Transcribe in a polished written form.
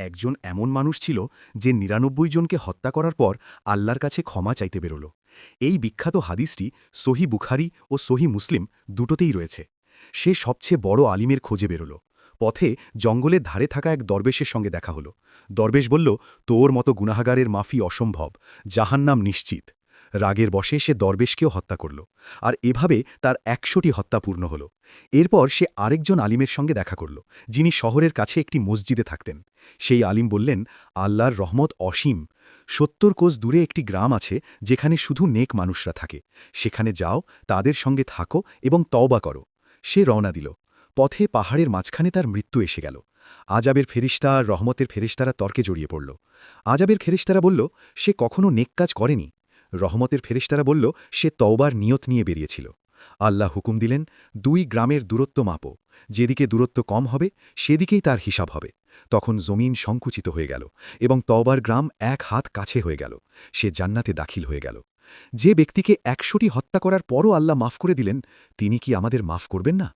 একজন এমন মানুষ ছিল যে ৯৯ জনকে হত্যা করার পর আল্লাহর কাছে ক্ষমা চাইতে বেরোল। এই বিখ্যাত হাদিসটি সহি বুখারি ও সহি মুসলিম দুটোতেই রয়েছে। সে সবচেয়ে বড় আলিমের খোঁজে বেরোল। পথে জঙ্গলের ধারে থাকা এক দরবেশের সঙ্গে দেখা হল। দরবেশ বলল, তোর মতো গুনাহাগারের মাফি অসম্ভব, জাহান্নাম নিশ্চিত। রাগের বশে সে দরবেশকেও হত্যা করল, আর এভাবে তার ১০০টি হত্যা পূর্ণ হল। এরপর সে আরেকজন আলিমের সঙ্গে দেখা করল, যিনি শহরের কাছে একটি মসজিদে থাকতেন। সেই আলিম বললেন, আল্লাহর রহমত অসীম। ৭০ কোস দূরে একটি গ্রাম আছে যেখানে শুধু নেক মানুষরা থাকে। সেখানে যাও, তাদের সঙ্গে থাকো এবং তওবা করো। সে রওনা দিল। পথে পাহাড়ের মাঝখানে তার মৃত্যু এসে গেল। আজাবের ফেরেশতা আর রহমতের ফেরেশতারা তর্কে জড়িয়ে পড়ল। আজাবের ফেরেশতারা বলল, সে কখনো নেক কাজ করেনি। রহমতের ফেরেশতারা বলল, সে তওবার নিয়ত নিয়ে বেরিয়েছিল। আল্লাহ হুকুম দিলেন, ২ গ্রামের দূরত্ব মাপো। যেদিকে দূরত্ব কম হবে সেদিকেই তার হিসাব হবে। তখন জমিন সংকুচিত হয়ে গেল এবং তওবার গ্রাম ১ হাত কাছে হয়ে গেল। সে জান্নাতে দাখিল হয়ে গেল। যে ব্যক্তিকে ১০০টি হত্যা করার পরও আল্লাহ মাফ করে দিলেন, তিনি কি আমাদের মাফ করবেন না?